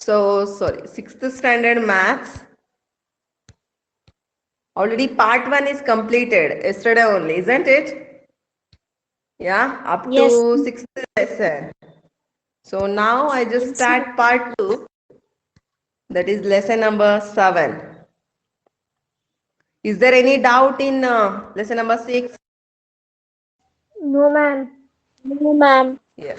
sorry, 6th standard maths. Already part 1 is completed yesterday only, isn't it? Yeah, up Yes. to 6th lesson. So now I just start part 2, that is lesson number 7. Is there any doubt in lesson number 6? No, ma'am. No, ma'am. Yes.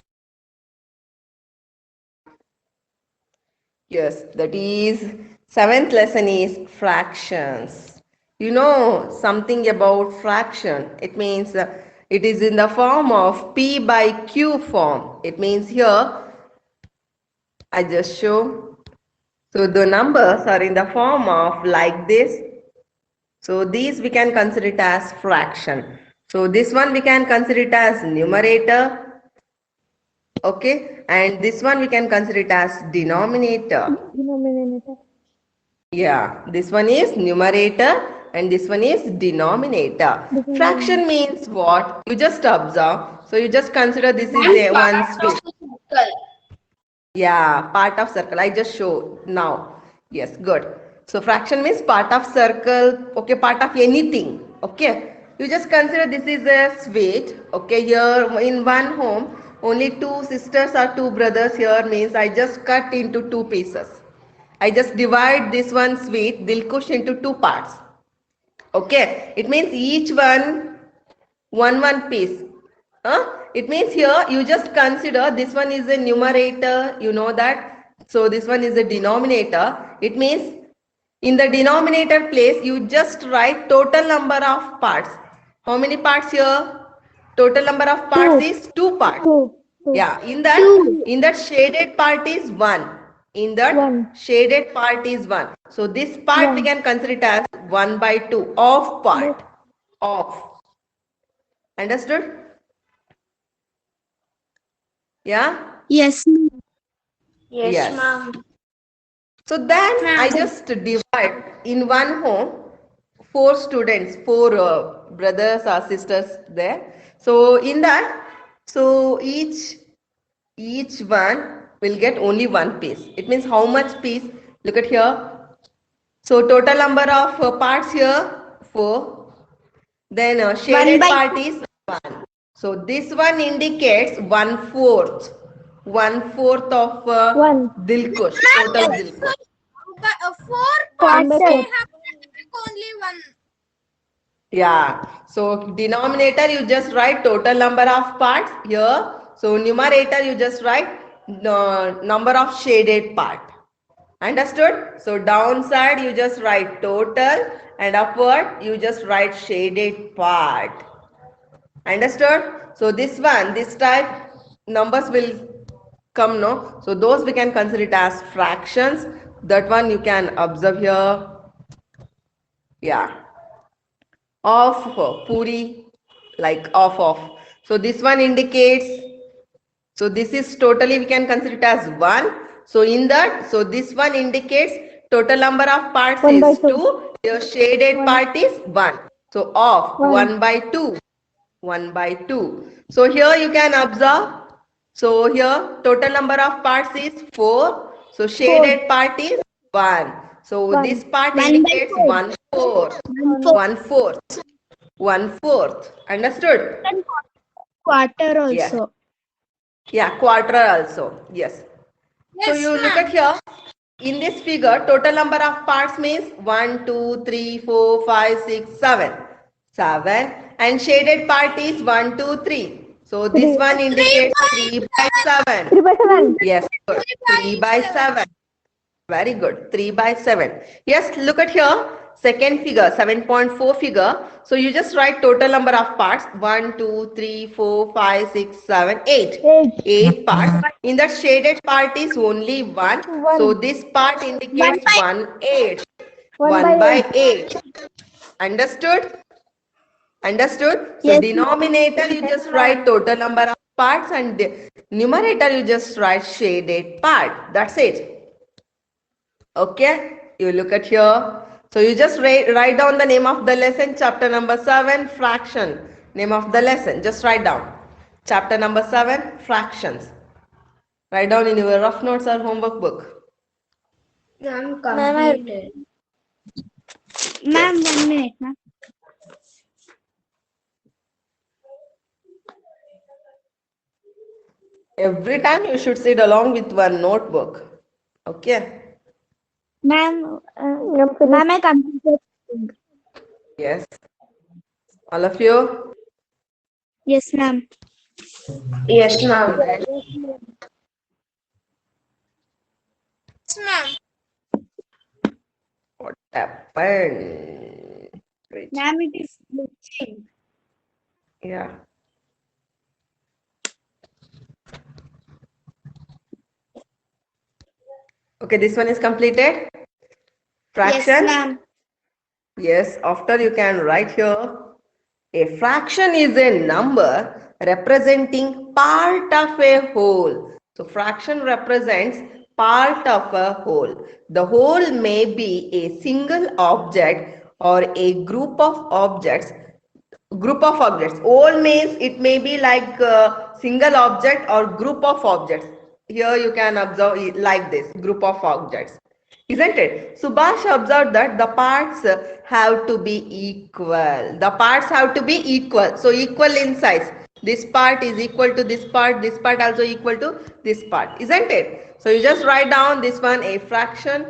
Yes, that is 7th lesson is fractions. You know something about fraction. It means it is in the form of P by Q form. It means here I just show. So the numbers are in the form of like this. So these we can consider it as fraction. So this one we can consider it as numerator. Okay. And this one we can consider it as denominator. Denominator. Yeah, this one is numerator and this one is denominator. Denominator. Fraction means what? You just observe. So you just consider this is a one space. Yeah, part of circle. I just show now. Yes, good. So fraction means part of circle. Okay, part of anything. Okay. You just consider this is a sweet. Okay, here in one home, only two sisters or two brothers here means I just cut into two pieces. I just divide this one sweet dilkush into two parts. Okay, it means each one piece. It means here you just consider this one is a numerator, you know that. So this one is a denominator. It means in the denominator place you just write total number of parts. How many parts here? Total number of parts is two parts. Two. Yeah, in that shaded part is one. In that One. shaded part is one. So this part we can consider it as 1 by 2 of part. Of. Understood? Yeah? Yes. Yes. Ma'am. So then I just divide in one home four students, four brothers or sisters there. So in that, so each one will get only one piece. It means how much piece? Look at here. So total number of parts here four. Then shaded part is one. So this one indicates 1/4. 1/4 of One. Dilkush, total Dilkush. Four One parts by they four. have only one. Yeah. So denominator you just write total number of parts here. So numerator you just write number of shaded part. Understood? So downside you just write total and upward you just write shaded part. Understood? So this one, this type numbers will come, no? So those we can consider it as fractions. That one you can observe here. Yeah. Of puri, like of. So this one indicates, so this is totally we can consider it as 1. So in that, so this one indicates total number of parts One by is two. 2. Your shaded part is 1. So of 1 by 2. 1 by 2. So here you can observe. So here total number of parts is 4. So shaded part is 1. So this part indicates 1/4. 1/4. 1/4. Understood? Quarter Yes. also. Yeah, quarter also. Yes. So you look at here. In this figure, total number of parts means 1, 2, 3, 4, 5, 6, 7. 7. And shaded part is 1, 2, 3. So this one indicates 3 by 7. 3 by 7. Yes, good. 3 by 7. Very good. 3 by 7. Yes, look at here. Second figure, 7.4 figure. So you just write total number of parts. 1, 2, 3, 4, 5, 6, 7, 8. 8 parts. In that shaded part is only 1. So this part indicates 1/8. 1 by 8. Understood? Understood? So Yes. denominator you just write total number of parts and the numerator you just write shaded part. That's it. Okay, you look at here. So you just write down the name of the lesson, chapter number 7, fraction. Name of the lesson, just write down. Chapter number 7, fractions. Write down in your rough notes or homework book. Ma'am, Ma'am, completed. Ma'am, 1 minute, ma'am. Every time you should sit along with one notebook. Okay. Ma'am, ma'am, I completed. Yes. All of you? Yes, ma'am. Yes, ma'am. Great. Yes, ma'am. What happened? Great. Ma'am, it is glitching. Yeah. Okay, this one is completed. Yes, Fraction? ma'am. Yes, after you can write here. A fraction is a number representing part of a whole. So fraction represents part of a whole. The whole may be a single object or a group of objects. Whole means it may be like a single object or group of objects. Here you can observe it like this, group of objects. Isn't it? Subhash observed that the parts have to be equal. The parts have to be equal. So equal in size. This part is equal to this part also equal to this part. Isn't it? So you just write down this one, a fraction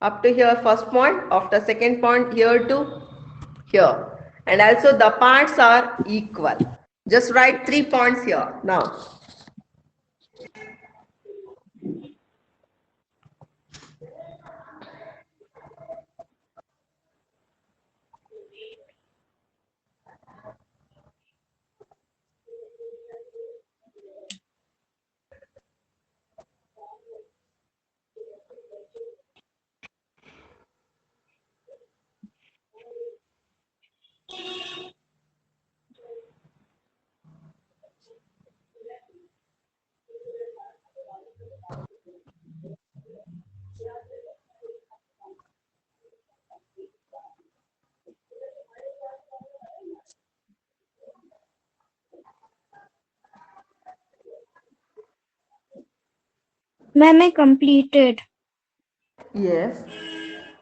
up to here, first point, after second point, here to here. And also the parts are equal. Just write 3 points here. Now, Ma'am, I completed. yes,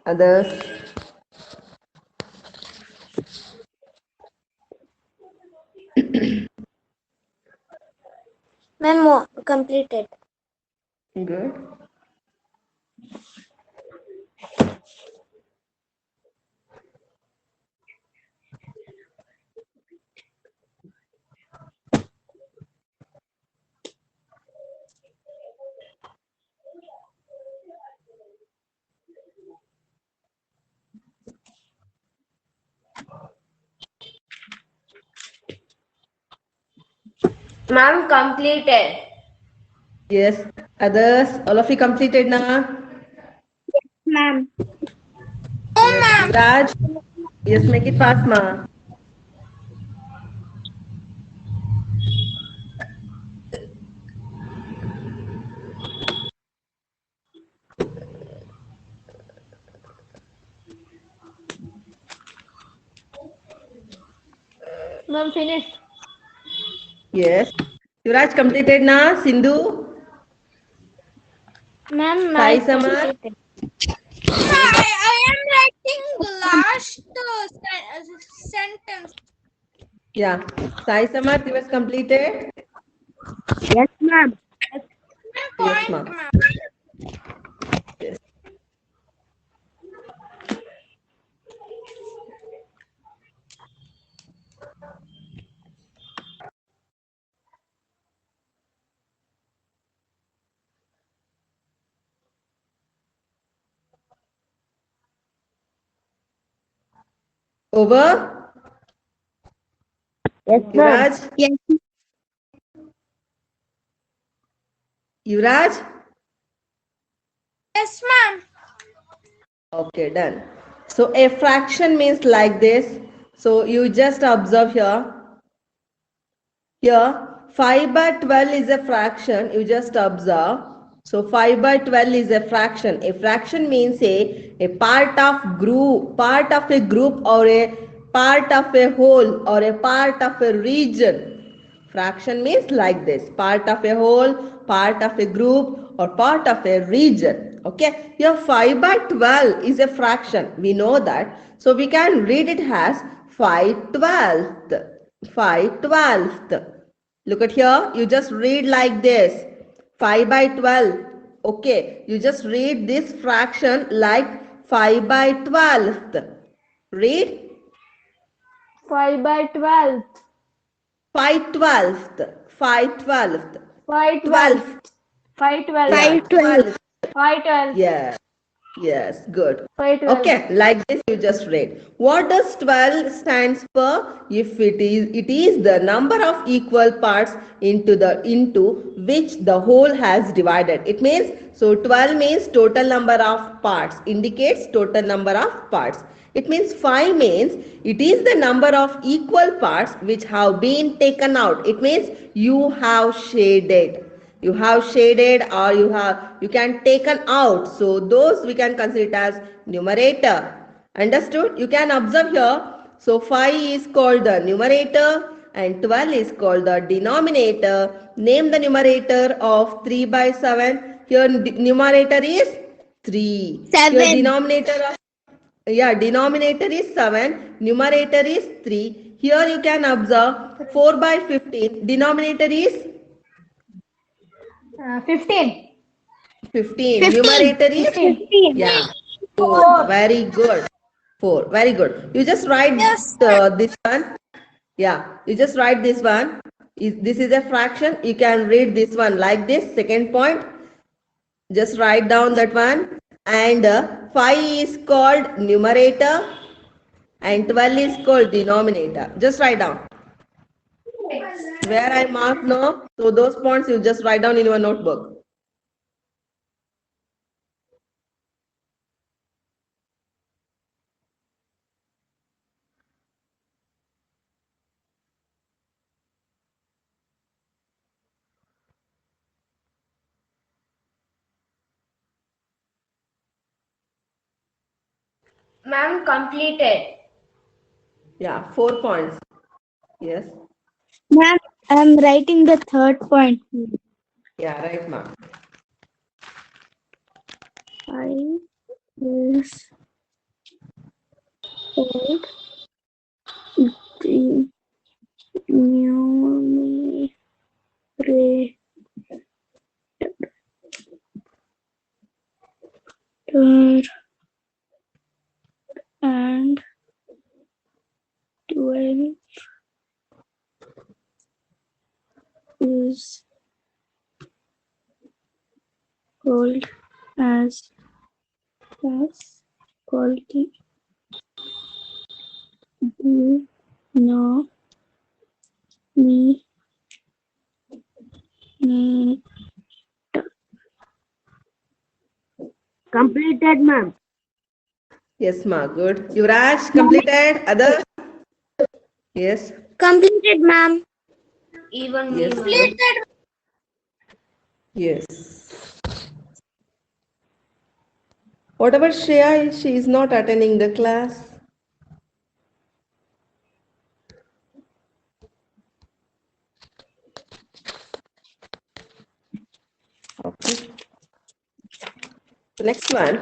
others. Ma'am, completed. Good. Ma'am, completed. Yes, others. All of you completed now? Ma'am. Oh, Yes, ma'am. Raj. Yes, make it fast, ma. Ma'am, finished. Yes. Yuvraj completed na? Sindhu? Ma'am, Sai I Samar? completed. I am writing last sentence. Yeah. Sai Samar, it was completed? Yes, ma'am. Yes, Point, ma. ma'am. Yes. Over? Yes, ma'am. Yuvraj? Yes. Yuvraj? Yes, ma'am. Okay, done. So a fraction means like this. So you just observe here. Here, 5 by 12 is a fraction. You just observe. So 5 by 12 is a fraction. A fraction means a part of a group or a part of a whole or a part of a region. Fraction means like this, part of a whole, part of a group or part of a region. Okay, here 5 by 12 is a fraction. We know that. So we can read it as 5/12. 5/12. Look at here. You just read like this. 5 by 12. Okay, you just read this fraction like 5 by 12. Read 5 by 12. 5/12. 5/12. 5 12. 5 12. Yeah, 12. 5 12. Yes. Yes, good. 5 12. Okay, like this you just read. What does 12 stands for? If it is the number of equal parts into which the whole has divided. It means, so 12 means total number of parts, indicates total number of parts. It means 5 means it is the number of equal parts which have been taken out. It means you have shaded. You have shaded, or you can taken out. So those we can consider it as numerator. Understood? You can observe here. So 5 is called the numerator and 12 is called the denominator. Name the numerator of 3 by 7. Here numerator is 3. 7. Here denominator is 7. Numerator is 3. Here you can observe 4 by 15. Denominator is 15. 15. Numerator is 15. yeah. 4. Very good. 4. Very good. You just write this one. Yeah. You just write this one. This is a fraction. You can read this one like this. Second point. Just write down that one. And 5 is called numerator and 12 is called denominator. Just write down. Where I mark now. So those points you just write down in your notebook. Ma'am, completed. Yeah, 4 points. Yes. Ma'am, I'm writing the third point. Yeah, right, ma'am. 5 is called the numerator and 12 is called as called the denominator. Completed, ma'am. Yes, ma'am. Good. Yuvraj, completed. Other? Yes. Completed, ma'am. Even Yes. me, ma'am. Yes. What about Shreya? She is not attending the class. Okay. So next one.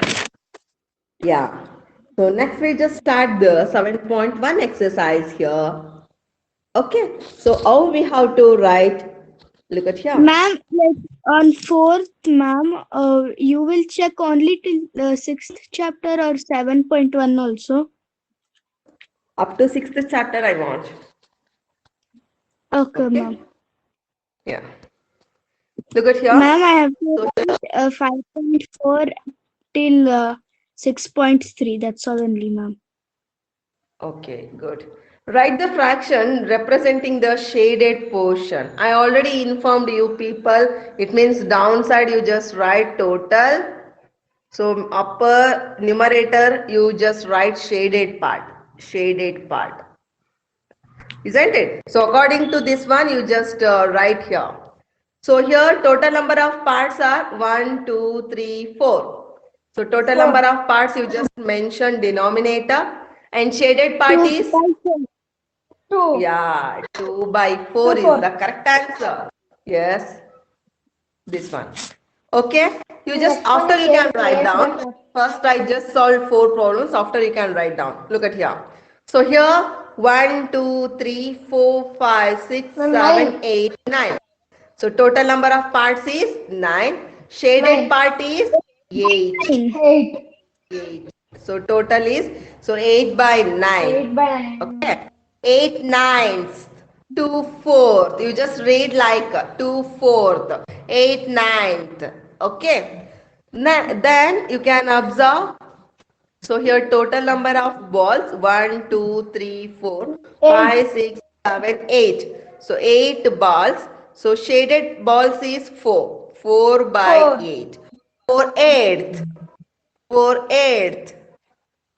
Yeah. So next we just start the 7.1 exercise here. Okay. So how we have to write? Look at here. Ma'am, like on 4th, ma'am, you will check only till the 6th chapter or 7.1 also? Up to 6th chapter I want. Okay, Okay. ma'am. Yeah. Look at here. Ma'am, I have to write 5.4 till 6.3. That's all only, ma'am. Okay, good. Write the fraction representing the shaded portion. I already informed you people. It means downside you just write total. So upper numerator you just write shaded part. Shaded part. Isn't it? So according to this one you just write here. So here total number of parts are 1, 2, 3, 4. So total number of parts you just mention denominator and shaded part is 2. yeah 2 by 4 is the correct answer. Yes, this one. Okay, you just after you can write down. First, I just solved 4 problems. After you can write down. Look at here. So here 1, 2, 3, 4, 5, 6, 7, 8, 9. So total number of parts is 9. Shaded part is 8. 8. 8. So total is 8 by 9. 8 by 9. Okay. 8 ninths. 2 fourth. You just read like 2 fourth. 8 ninth. Okay. Then you can observe. So here total number of balls 1, 2, 3, 4, 5, 6, 7, 8. So 8 balls. So shaded balls is 4. 4 by 4. 8. 4 eighth. 4 eighth.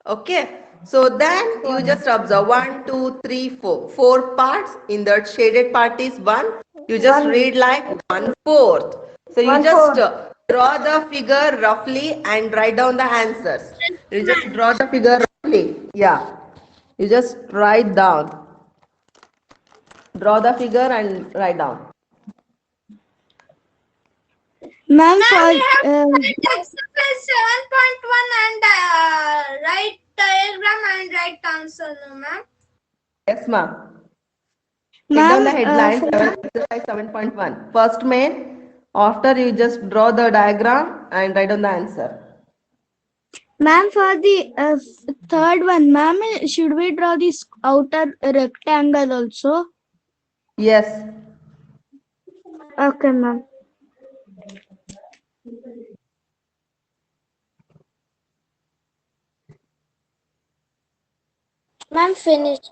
Okay. So then you just observe 1, 2, 3, 4. 4 parts. In that shaded part is 1. You just read like 1 fourth. So you just draw the figure roughly and write down the answers. You just draw the figure roughly. Yeah. You just write down. Draw the figure and write down. Ma'am, We for have exercise 7.1 and write diagram and write answer, no, ma'am. Yes, ma'am. Take down the ma'am, headline for- 7.1. First main. After you just draw the diagram and write down the answer. ma'am, for the third one, ma'am, should we draw this outer rectangle also? Yes. Okay, ma'am. Ma'am, finished.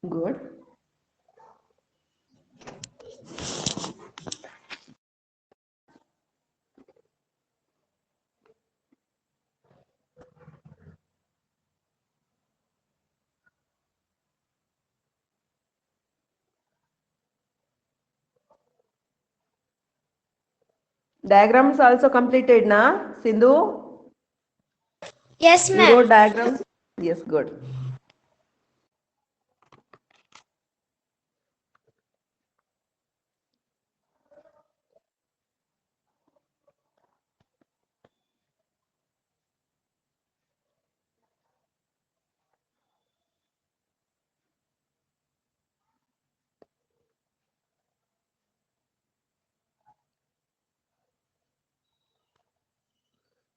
Good. Diagram is also completed, na, Sindhu? Yes, You wrote diagrams? Yes, good.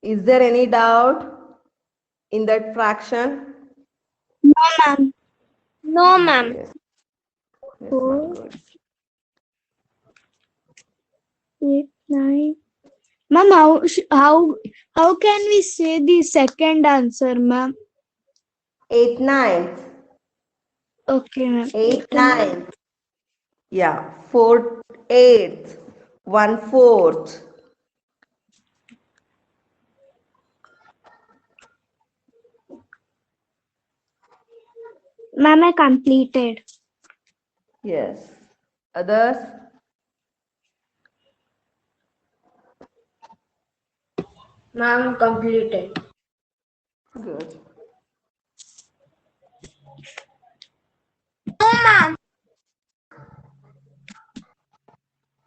Is there any doubt in that fraction? No, ma'am. No, ma'am. Yes. Yes, ma'am. Good. 8, 9. Ma'am, how can we say the second answer, ma'am? 8 ninths. Okay, ma'am. 8 ninths. Yeah. 4 eighths. 1 fourth. Ma'am, I completed. Yes. Others? Ma'am, completed. Good. No, ma'am.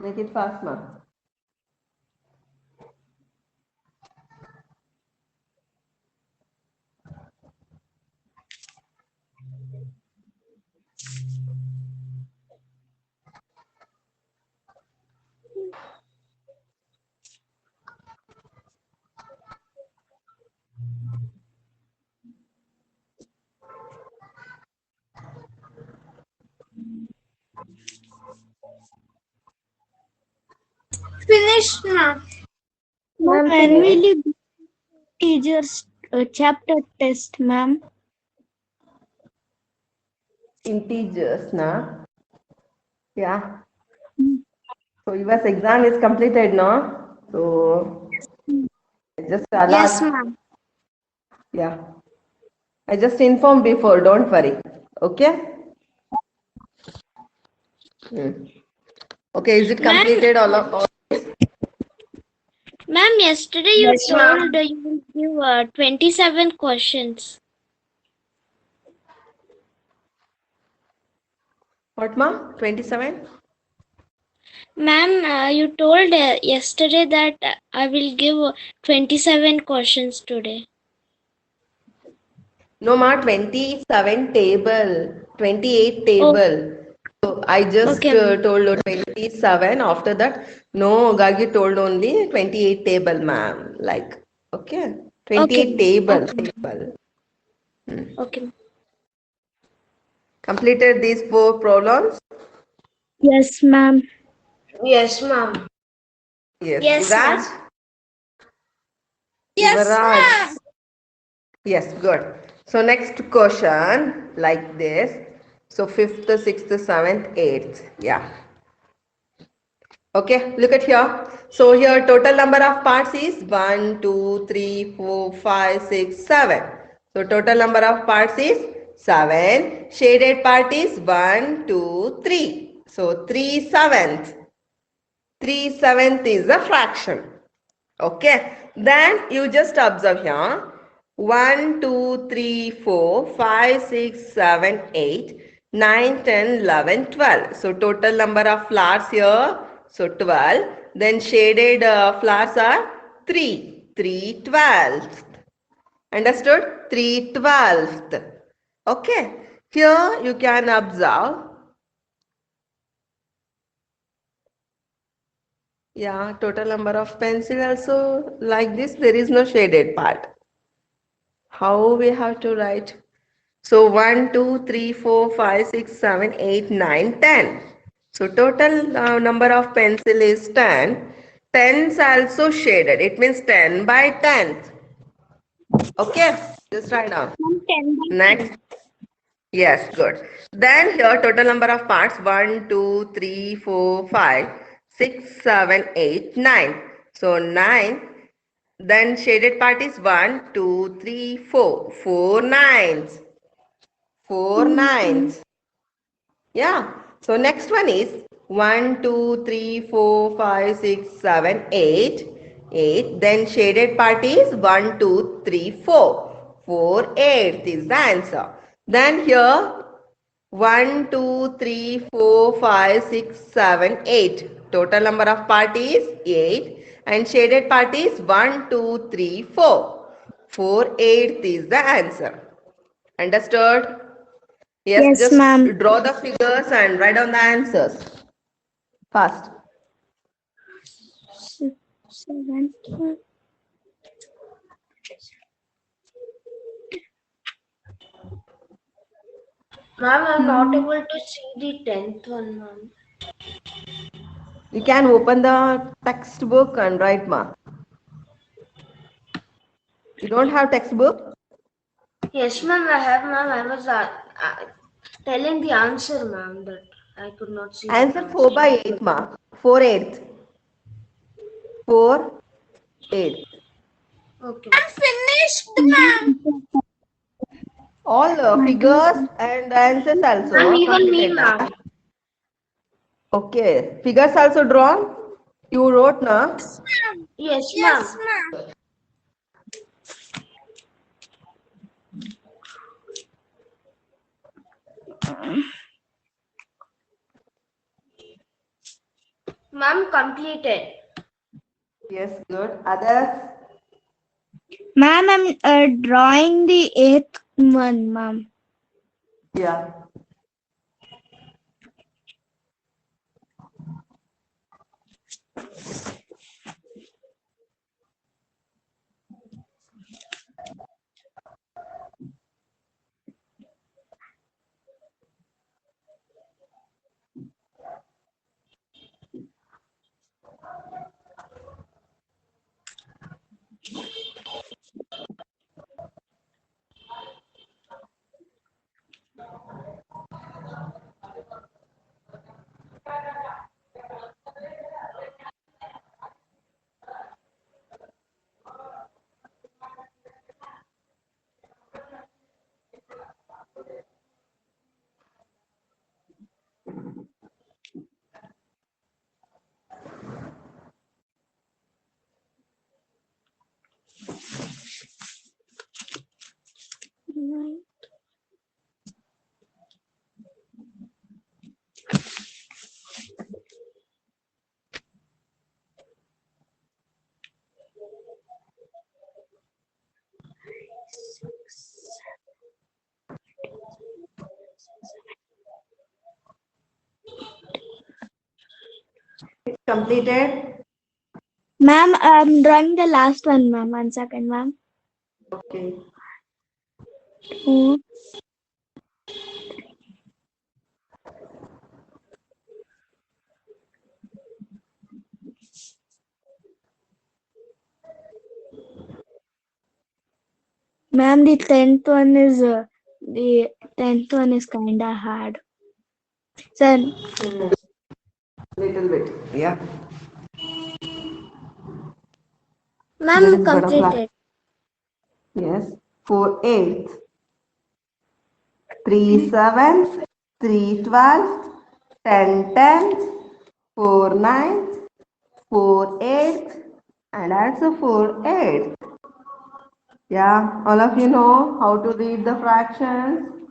Make it fast, ma'am. Finished, ma'am. Ma'am, when will you do teacher's chapter test, ma'am? Integers, na? Yeah. So your exam is completed, no? So I just allowed. Yes, ma'am. Yeah. I just informed before, don't worry. Okay? Okay, is it completed all? Ma'am, yesterday you Yes, ma'am. told you will give 27 questions. What, ma'am? 27? Ma'am, you told yesterday that I will give 27 questions today. No, ma, 27 table, 28 Oh, table. So I just okay, ma'am. told 27. After that, no, Gagi told only 28 table, ma'am. Like, okay, Okay, 28 ma'am. table, Okay, table. okay. Completed these 4 problems? Yes, ma'am. Yes, ma'am. Yes. Yes, Yuvraj? ma'am. Yes, Yuvraj. ma'am. Yes, good. So next question like this. So fifth, sixth, seventh, eighth. Yeah. Okay, look at here. So here total number of parts is 1, 2, 3, 4, 5, 6, 7. So total number of parts is 7. Shaded part is 1, 2, 3. So 3 sevenths. 3 seventh is a fraction. Okay. Then you just observe here. 1, 2, 3, 4, 5, 6, 7, 8, 9, 10, 11, 12. So total number of flowers here. So 12. Then shaded flowers are 3. 3 twelfth. Understood? 3 twelfth. Okay. Here you can observe. Yeah, total number of pencil also like this. There is no shaded part. How we have to write? So 1, 2, 3, 4, 5, 6, 7, 8, 9, 10. So total number of pencil is 10. Tens also shaded. It means 10 by 10th. Okay, just write down. Ma'am, 10 by 10. Next. Yes, good. Then here total number of parts 1, 2, 3, 4, 5, 6, 7, 8, 9. So 9. Then shaded part is 1, 2, 3, 4. 4 nines. 4 nines. Yeah. So next one is 1, 2, 3, 4, 5, 6, 7, 8. 8. Then shaded part is 1, 2, 3, 4. 4 eighth is the answer. Then here 1, 2, 3, 4, 5, 6, 7, 8. Total number of part is 8. And shaded part is 1, 2, 3, 4. 4 eighth is the answer. Understood? Yes, Yes, just ma'am. draw the figures and write down the answers. Fast. 6, 7, 12. Ma'am, I'm not able to see the 10th one, ma'am. You can open the textbook and write, ma. You don't have textbook? Yes, ma'am, I have, ma'am. I was telling the answer, ma'am, that I could not see the Answer 4 answer. by 8, ma. 4 eighth. 4 eighth. Okay. I'm finished, ma'am. All figures and answers Ma'am, also even me, completed, na? ma'am. Okay. Figures also drawn? You wrote, na? Yes, ma'am. Yes, ma'am. Ma'am, completed. Yes, good. Others? Ma'am, I'm drawing the 8th one, ma'am. Yeah. completed? Ma'am, I'm drawing the last one, ma'am. 1 second, ma'am. Okay. Two. Ma'am, the 10th one is kinda hard. Sir, Little bit. Yeah. That Ma'am, is gonna fly. completed. Yes. 4 eighths, 3 sevenths, 3 twelfths, 10 tenths, 4 ninths, 4 eighths, and also 4 eighths. Yeah, all of you know how to read the fractions?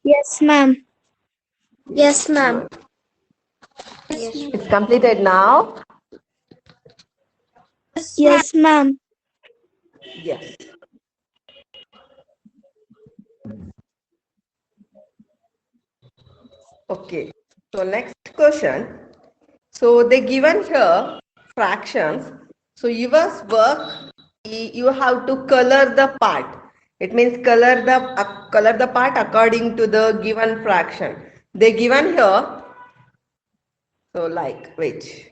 yes, ma'am. Yes, ma'am. Good. It's completed now? Yes, ma'am. Yes. Okay. So next question. So they given here fractions. So yours work, you have to color the part. It means color the part according to the given fraction. They given here. So like which?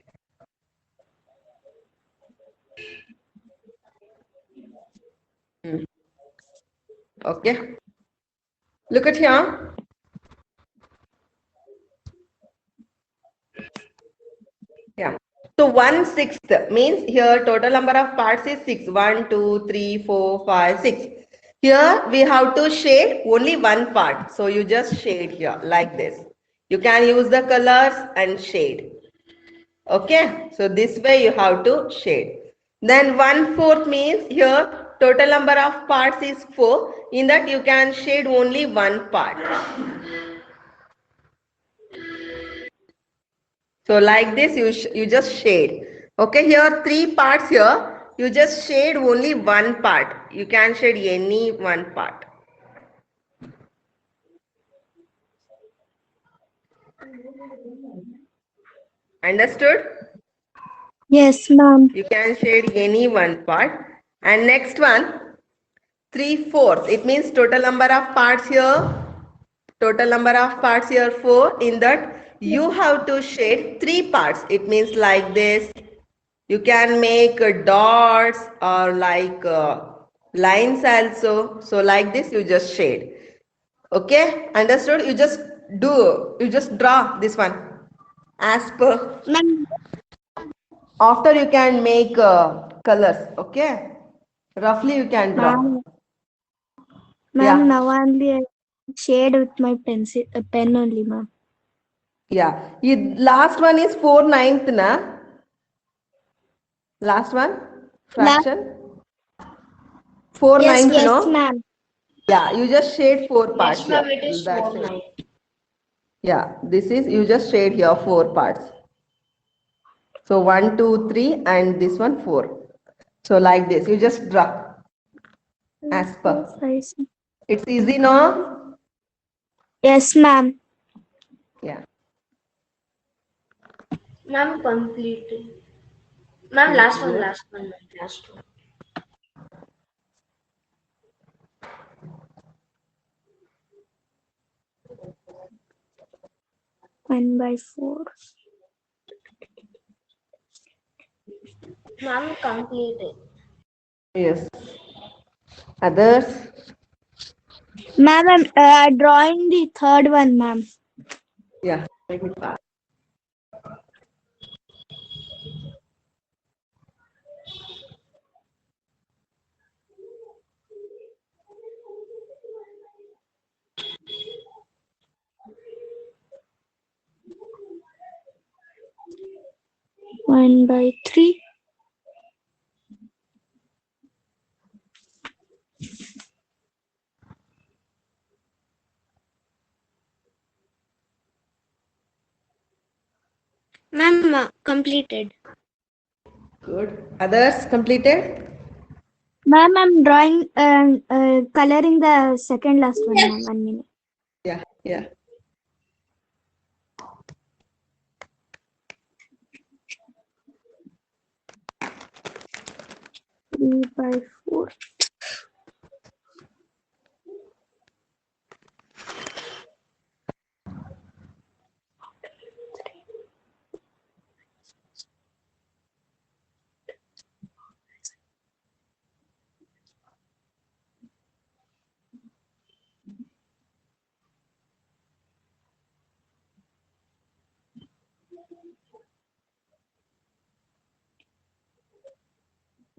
Okay. Look at here. Yeah. So 1/6 means here total number of parts is 6. 1, 2, 3, 4, 5, 6. Here we have to shade only one part. So you just shade here like this. You can use the colors and shade. Okay. So this way you have to shade. Then 1/4 means here total number of parts is 4. In that you can shade only one part. So like this, you just shade. Okay, here 3 parts here. You just shade only one part. You can shade any one part. Understood? Yes, ma'am. You can shade any one part. And next one, 3/4. It means total number of parts here. Total number of parts here 4. In that you have to shade 3 parts. It means like this. You can make dots or like lines also. So like this you just shade. Okay, understood? You just draw this one as per. Ma'am, After you can make colors. Okay, roughly you can draw. ma'am, Yeah, now only I shade with my pencil, pen only, ma'am. yeah. Last one is 4/9, na? Last one, Last, fraction. 4 Yes, ninth, ma'am. yes, no? ma'am. Yeah, you just shade 4 parts Yes, ma'am, here. it is That's 4 it. 9. Yeah, this is you just shade here 4 parts. So 1, 2, 3, and this one 4. So like this, you just draw as per. 4, 5, 6. It's easy, no? Yes, ma'am. Yeah. Ma'am, completed. Ma'am, last one, ma'am, last one. 1/4. Ma'am, completed. Yes. Others? Ma'am, I'm drawing the third one, ma'am. Yeah. Make it fast. One by 3. Ma'am, completed. Good. Others completed? Ma'am, I'm drawing, coloring the second last one, ma'am. 1 minute. Yeah. Yeah. 3/4.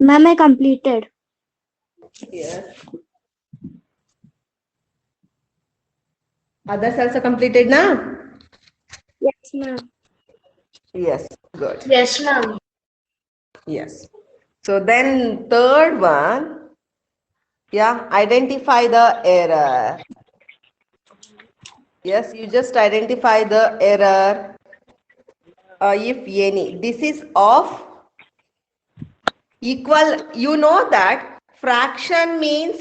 Ma'am, I completed. Yes. Others also completed now? Yes, ma'am. Yes, good. Yes, ma'am. Yes. So then third one, yeah, identify the error. Yes, you just identify the error, if any. This is of equal. You know that fraction means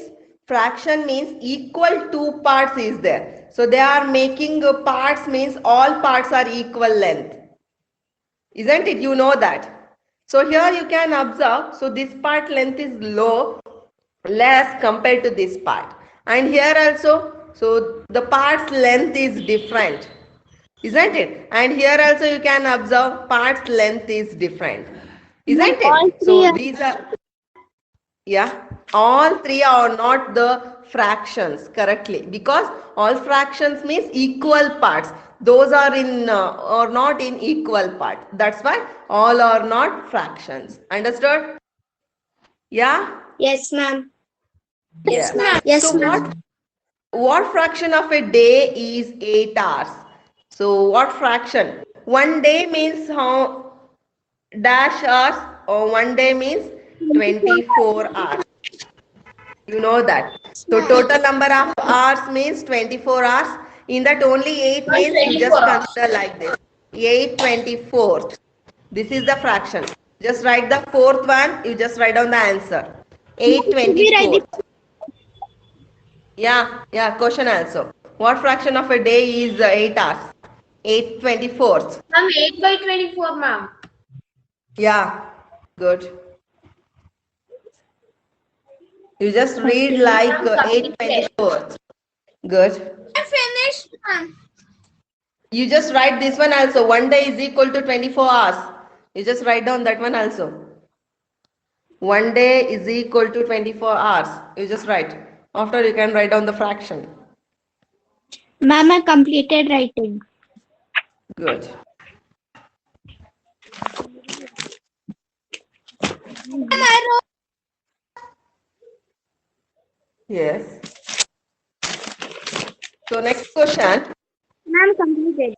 equal two parts is there. So they are making parts means all parts are equal length. Isn't it? You know that. So here you can observe. So this part length is less compared to this part. And here also, so the part's length is different. Isn't it? And here also you can observe part's length is different. Isn't All it? three So are- these are, yeah, all three are not the fractions correctly, because all fractions means equal parts. Those are in or not in equal part. That's why all are not fractions. Understood? Yeah? Yes, ma'am. Yes. Yes, So ma'am. what fraction of a day is 8 hours? So what fraction? One day means how dash hours, or one day means 24 hours. You know that. So total number of hours means 24 hours. In that only 8 Why means you 24 just hours? consider like this. 8/24. This is the fraction. Just write the fourth one. You just write down the answer. Should we write 8/24. Yeah, question also. What fraction of a day is 8 hours? 8/24. Ma'am, 8/24, ma'am. Yeah, good. You just read like Ma'am, 8/24. Good. I finished, ma'am. You just write this one also. One day is equal to 24 hours. You just write down that one also. One day is equal to 24 hours. You just write. After you can write down the fraction. Ma'am, I completed writing. Good. I wrote. Yes. So next question. Ma'am, completed.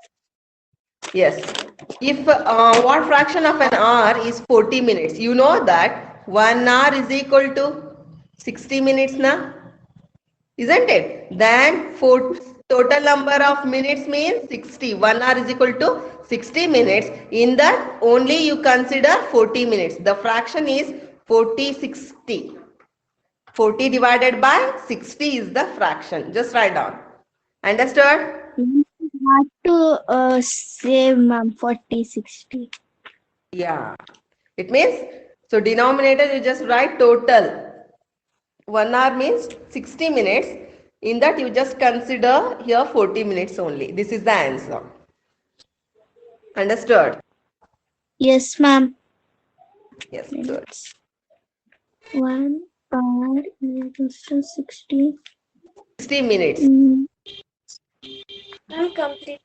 Yes. If what fraction of an hour is 40 minutes? You know that 1 hour is equal to 60 minutes now. Isn't it? Then total number of minutes means 60. 1 hour is equal to 60 minutes. In that only you consider 40 minutes. The fraction is 40/60. 40 divided by 60 is the fraction. Just write down. Understood? Have to save, ma'am, 40/60. Yeah. It means, so denominator you just write total. 1 hour means 60 minutes. In that you just consider here 40 minutes only. This is the answer. Understood? Yes, ma'am. Yes, good. 1 hour equals to 60. 60 minutes. Ma'am, complete.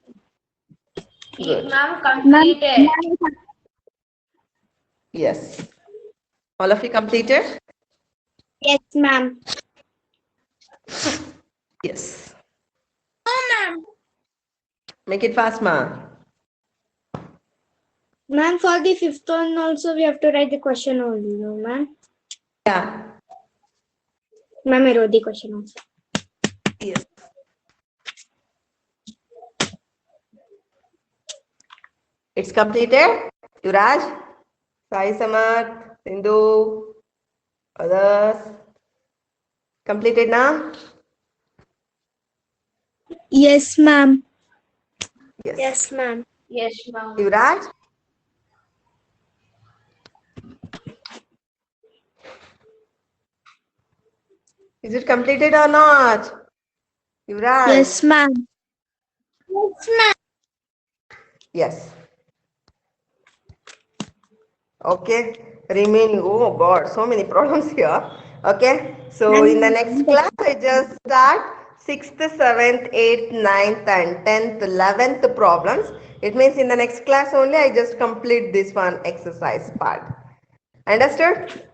Good. Ma'am, Ma'am, completed. Yes. All of you completed? yes, ma'am. Yes. No, ma'am. Make it fast, ma. Ma'am, for the fifth one also we have to write the question only, no, ma'am? Yeah. Ma'am, I wrote the question also. Yes. It's completed. Yuraj, Sai Samarth, Sindhu, others. Completed now? Yes, ma'am. Yes. ma'am. Yes, ma'am. Yuvraj? Is it completed or not? Yuvraj? Yes, ma'am. Yes, ma'am. Yes. Okay. Remaining. Oh God, so many problems here. Okay. So in the next class, I just start 6th, 7th, 8th, 9th, and 10th, 11th problems. It means in the next class only, I just complete this one exercise part. Understood?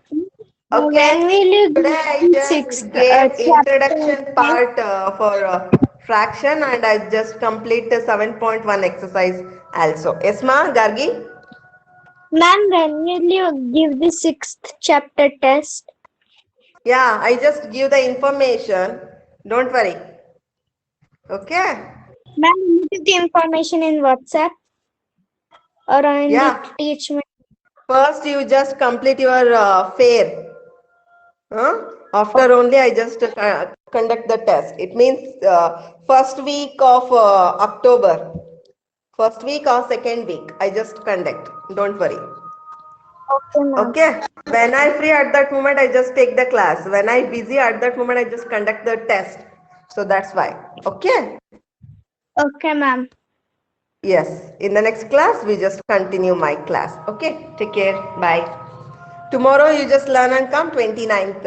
Okay. When will you Today give I the just sixth gave chapter? introduction part for fraction, and I just complete the 7.1 exercise also. Yes, ma, Gargi? Ma'am, when will you give the sixth chapter test? Yeah, I just give the information. Don't worry. Okay? Ma'am, will you give the information in WhatsApp or in Yeah. the teachment? First, you just complete your fair. Huh? After only I just conduct the test. It means first week of October. First week or second week, I just conduct. Don't worry. Okay, ma'am. Okay. When I free at that moment, I just take the class. When I busy at that moment, I just conduct the test. So that's why. Okay. Okay, ma'am. Yes. In the next class, we just continue my class. Okay. Take care. Bye. Tomorrow, you just learn and come 29th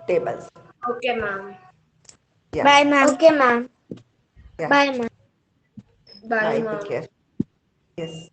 tables. Okay, ma'am. Yeah. Bye, ma'am. Okay, ma'am. Yeah. Bye, ma'am. Bye, Bye. ma'am. Take care. Yes.